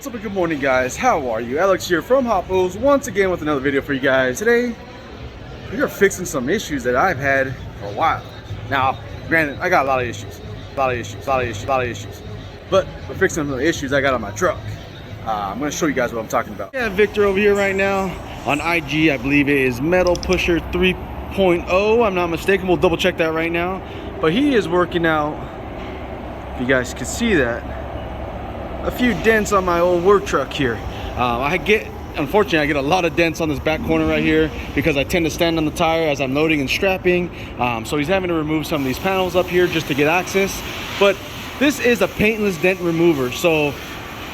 What's up and good morning, guys? How are you? Alex here from Hotrod once again with another video for you guys. Today we are fixing some issues that I've had for a while. Now granted, I got a lot of issues, but we're fixing some of the issues I got on my truck. I'm going to show you guys what I'm talking about. Yeah, Victor over here right now on IG. I believe it is Metal Pusher 3.0. I'm not mistaken. We'll double check that right now. But he is working out, if you guys can see that, a few dents on my old work truck here. Unfortunately, I get a lot of dents on this back corner right here because I tend to stand on the tire as I'm loading and strapping. So he's having to remove some of these panels up here just to get access. But this is a paintless dent remover, so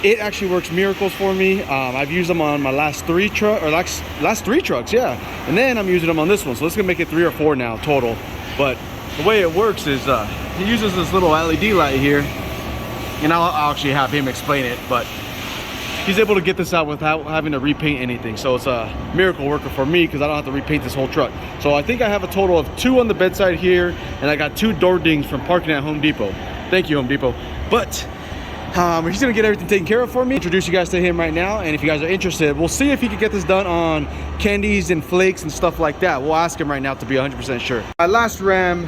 it actually works miracles for me. I've used them on my last three trucks, yeah. And then I'm using them on this one, so it's gonna make it 3 or 4 now total. But the way it works is he uses this little LED light here, and I'll actually have him explain it, but he's able to get this out without having to repaint anything. So it's a miracle worker for me because I don't have to repaint this whole truck. So I think I have a total of 2 on the bedside here, and I got 2 door dings from parking at Home Depot. Thank you, Home Depot. But he's gonna get everything taken care of for me. Introduce you guys to him right now, and if you guys are interested, we'll see if he can get this done on candies and flakes and stuff like that. We'll ask him right now to be 100% sure. My last ram,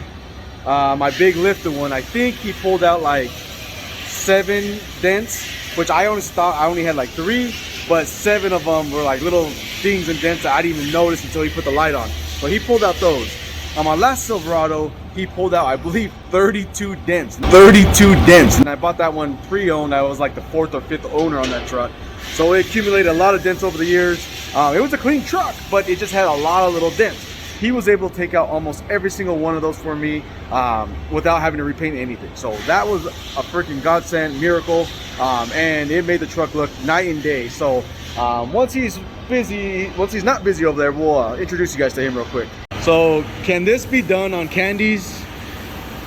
my big lifted one, I think he pulled out like 7 dents, which I always thought I only had like 3, but 7 of them were like little dings and dents that I didn't even notice until he put the light on. But he pulled out those. On my last Silverado, he pulled out, I believe, 32 dents. 32 dents. And I bought that one pre-owned. I was like the 4th or 5th owner on that truck. So it accumulated a lot of dents over the years. It was a clean truck, but it just had a lot of little dents. He was able to take out almost every single one of those for me without having to repaint anything. So that was a freaking godsend, miracle, and it made the truck look night and day. So once he's not busy over there, we'll introduce you guys to him real quick. So can this be done on candies,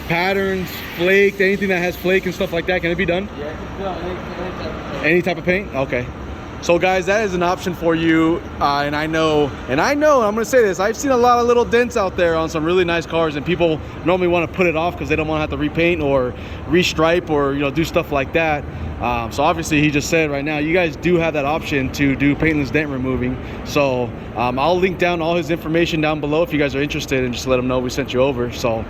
patterns, flake, anything that has flake and stuff like that? Can it be done? Yeah, it can be done any type of paint? Okay. So guys, that is an option for you, and I know, I'm gonna say this, I've seen a lot of little dents out there on some really nice cars, and people normally want to put it off because they don't want to have to repaint or restripe or do stuff like that. So obviously he just said right now, you guys do have that option to do paintless dent removing. So I'll link down all his information down below if you guys are interested, and just let him know we sent you over. So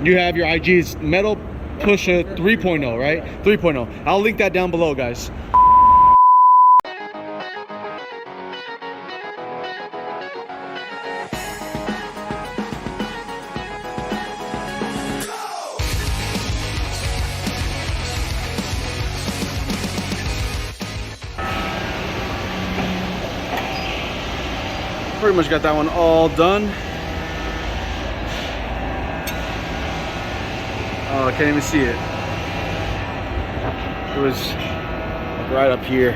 you have your IG's Metal Pusher 3.0, right? 3.0. I'll link that down below, guys. Pretty much got that one all done. Oh, I can't even see it. It was right up here.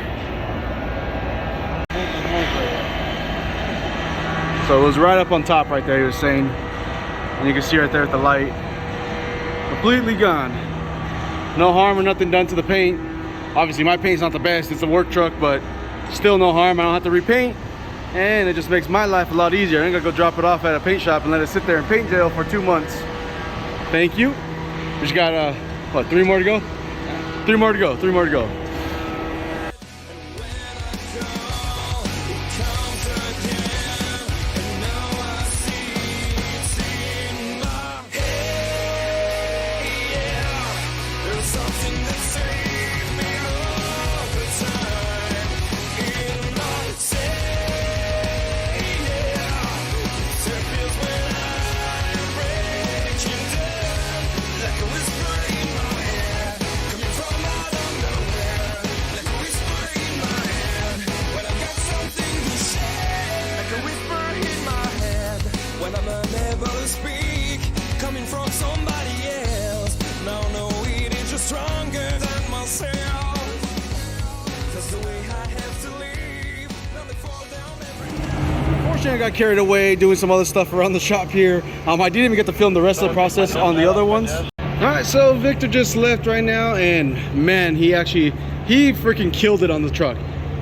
So it was right up on top right there, he was saying. And you can see right there at the light. Completely gone. No harm or nothing done to the paint. Obviously my paint's not the best, it's a work truck, but still no harm. I don't have to repaint. And it just makes my life a lot easier. I ain't gonna go drop it off at a paint shop and let it sit there in paint jail for 2 months. Thank you. We just got, what, 3 more to go? 3 more to go, 3 more to go. I got carried away doing some other stuff around the shop here. I didn't even get to film the rest of the process on the other ones. All right, so Victor just left right now, and man, he freaking killed it on the truck.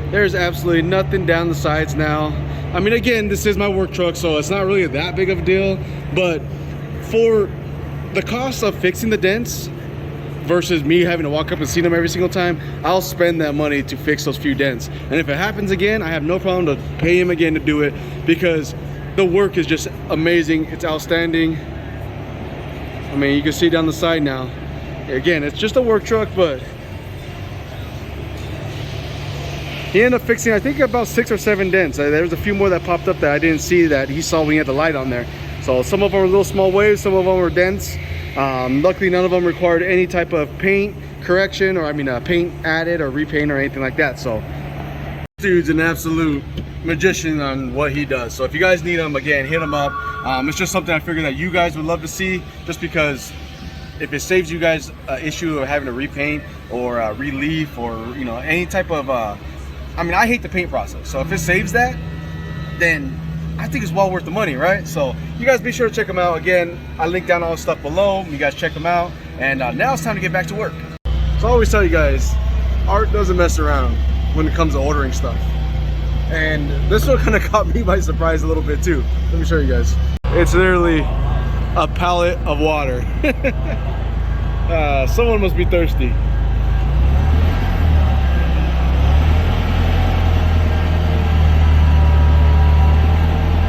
There's absolutely nothing down the sides now. I mean, again, this is my work truck, so it's not really that big of a deal, but for the cost of fixing the dents, versus me having to walk up and see them every single time, I'll spend that money to fix those few dents. And if it happens again, I have no problem to pay him again to do it, because the work is just amazing. It's outstanding. I mean, you can see down the side now. Again, it's just a work truck, but he ended up fixing, I think, about 6 or 7 dents. There's a few more that popped up that I didn't see that he saw when he had the light on there. So some of them were little small waves, some of them were dents. Luckily, none of them required any type of paint correction, or paint added or repaint or anything like that. So dude's an absolute magician on what he does. So if you guys need him, again, hit him up. It's just something I figured that you guys would love to see, just because if it saves you guys an issue of having to repaint or relief, or any type of I hate the paint process, so if it saves that, then I think it's well worth the money, right? So you guys be sure to check them out. Again, I linked down all the stuff below. You guys check them out. And now it's time to get back to work. So I always tell you guys, art doesn't mess around when it comes to ordering stuff. And this one kind of caught me by surprise a little bit too. Let me show you guys. It's literally a pallet of water. Someone must be thirsty.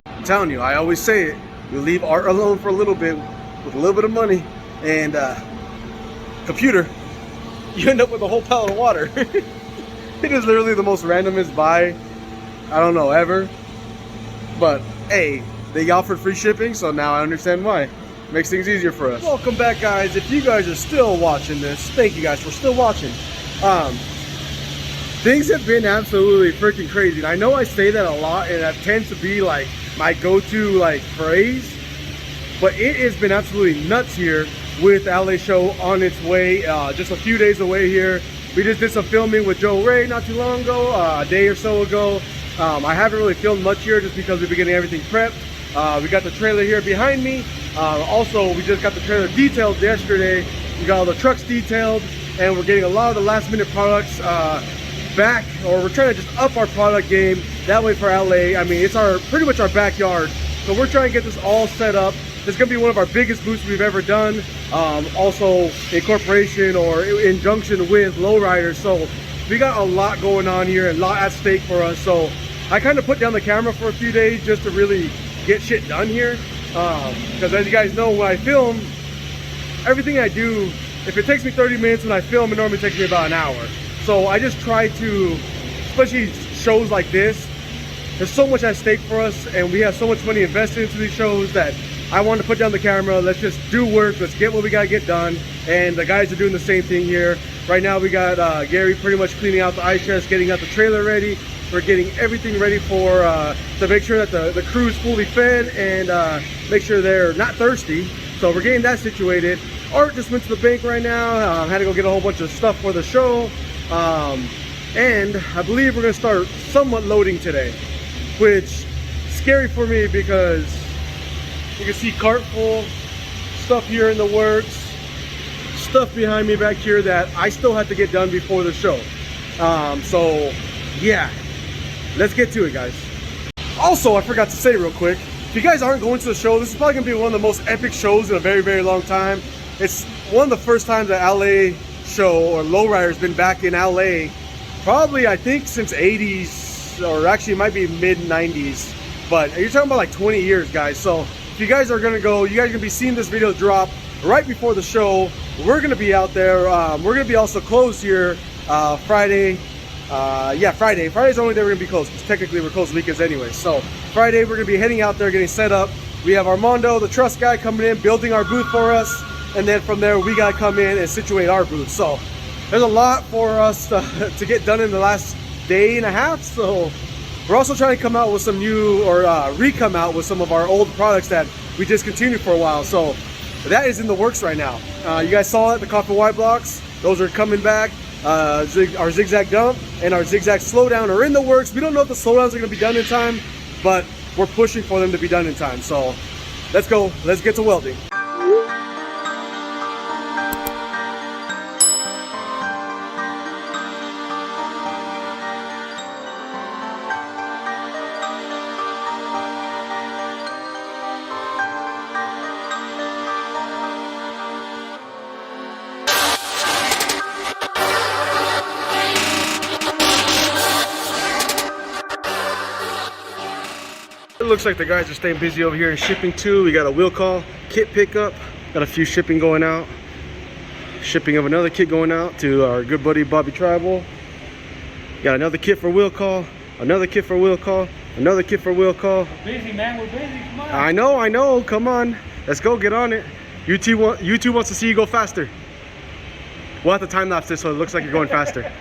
I'm telling you, I always say it, you leave art alone for a little bit with a little bit of money and computer, you end up with a whole pallet of water. It is literally the most randomest buy, I don't know, ever. But hey, they offered free shipping, so now I understand why. Makes things easier for us. Welcome back, guys. If you guys are still watching this, thank you guys for still watching. Things have been absolutely freaking crazy. And I know I say that a lot, and that tends to be like my go-to phrase, but it has been absolutely nuts here with LA Show on its way, just a few days away here. We just did some filming with Joe Ray not too long ago, a day or so ago. I haven't really filmed much here just because we've been getting everything prepped. We got the trailer here behind me. Also, we just got the trailer detailed yesterday. We got all the trucks detailed, and we're getting a lot of the last minute products back, or we're trying to just up our product game. That way for LA, I mean, it's pretty much our backyard. So we're trying to get this all set up. This is gonna be one of our biggest booths we've ever done. Also in corporation or in junction with Lowrider. So we got a lot going on here, and a lot at stake for us. So I kind of put down the camera for a few days just to really get shit done here. Because as you guys know, when I film, everything I do, if it takes me 30 minutes when I film, it normally takes me about an hour. So I just try to, especially shows like this, there's so much at stake for us, and we have so much money invested into these shows that I want to put down the camera. Let's just do work. Let's get what we gotta get done. And the guys are doing the same thing here. Right now we got Gary pretty much cleaning out the ice chest, getting out the trailer ready. We're getting everything ready for to make sure that the crew is fully fed and make sure they're not thirsty. So we're getting that situated. Art just went to the bank right now. Had to go get a whole bunch of stuff for the show. And I believe we're gonna start somewhat loading today, which is scary for me because you can see cart full, stuff here in the works, stuff behind me back here that I still have to get done before the show. So yeah, let's get to it, guys. Also, I forgot to say real quick, if you guys aren't going to the show, this is probably gonna be one of the most epic shows in a very, very long time. It's one of the first times that LA Show or Lowrider's been back in LA, probably I think since 80s, or actually it might be mid 90s, but you're talking about like 20 years, guys. So if you guys are gonna go, you guys are gonna be seeing this video drop right before the show. We're gonna be out there. We're gonna be also closed here Friday. Yeah, Friday. Friday's the only day we're gonna be closed, because technically we're closed weekends anyway. So Friday we're gonna be heading out there, getting set up. We have Armando, the truss guy, coming in, building our booth for us. And then from there, we gotta come in and situate our booth. So there's a lot for us to get done in the last day and a half. So we're also trying to come out with some new, or re-come out with some of our old products that we discontinued for a while. So that is in the works right now. You guys saw it, the copper white blocks. Those are coming back. Our zigzag dump and our zigzag slowdown are in the works. We don't know if the slowdowns are gonna be done in time, but we're pushing for them to be done in time. So let's go, let's get to welding. looks like the guys are staying busy over here in shipping too. We got a wheel call, kit pickup, got a few shipping going out. Shipping of another kit going out to our good buddy Bobby Tribal. Got another kit for wheel call, another kit for wheel call, another kit for wheel call. We're busy, man, we're busy, come on. I know, come on. Let's go, get on it. YouTube wants to see you go faster. We'll have to time lapse this so it looks like you're going faster.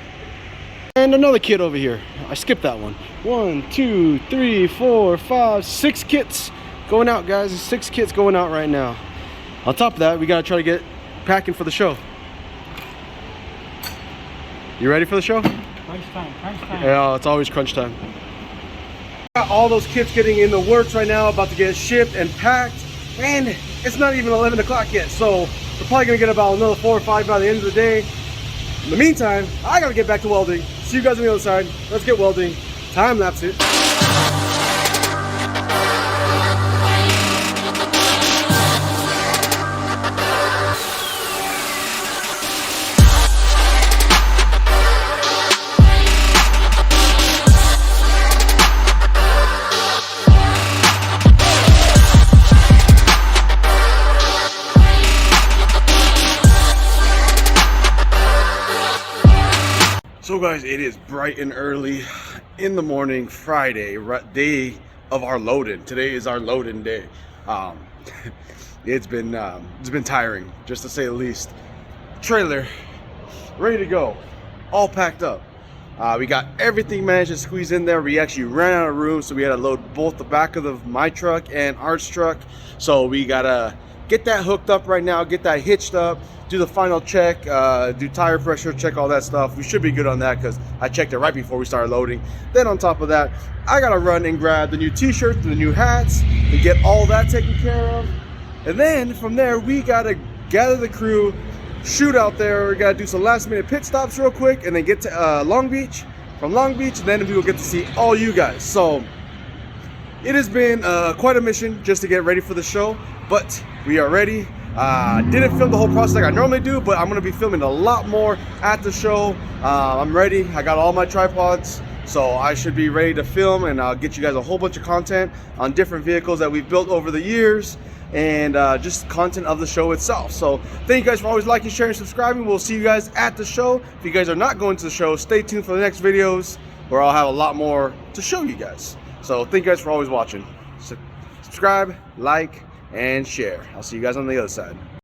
And another kit over here. I skipped that one. 1, 2, 3, 4, 5, 6 kits going out, guys. 6 kits going out right now. On top of that, we gotta try to get packing for the show. You ready for the show? Crunch time, crunch time. Yeah, it's always crunch time. Got all those kits getting in the works right now, about to get shipped and packed, and it's not even 11 o'clock yet, so we're probably gonna get about another 4 or 5 by the end of the day. In the meantime, I gotta get back to welding. See you guys on the other side. Let's get welding. Time lapse it. So guys, it is bright and early in the morning, Friday, day of our load-in. Today is our load-in day. It's been tiring, just to say the least. Trailer ready to go, all packed up. We got everything managed to squeeze in there. We actually ran out of room, so we had to load both the back of my truck and Art's truck. So we gotta get that hooked up right now, get that hitched up, do the final check, do tire pressure, check all that stuff. We should be good on that because I checked it right before we started loading. Then on top of that, I gotta run and grab the new t-shirts, the new hats, and get all that taken care of. And then from there, we gotta gather the crew, shoot out there. We gotta do some last minute pit stops real quick, and then get to Long Beach. From Long Beach, then we will get to see all you guys. So it has been quite a mission just to get ready for the show, but we are ready. Didn't film the whole process like I normally do, but I'm gonna be filming a lot more at the show. I'm ready. I got all my tripods, so I should be ready to film, and I'll get you guys a whole bunch of content on different vehicles that we've built over the years, and just content of the show itself. So thank you guys for always liking, sharing, subscribing. We'll see you guys at the show. If you guys are not going to the show, stay tuned for the next videos where I'll have a lot more to show you guys. So thank you guys for always watching. Subscribe, like, and share. I'll see you guys on the other side.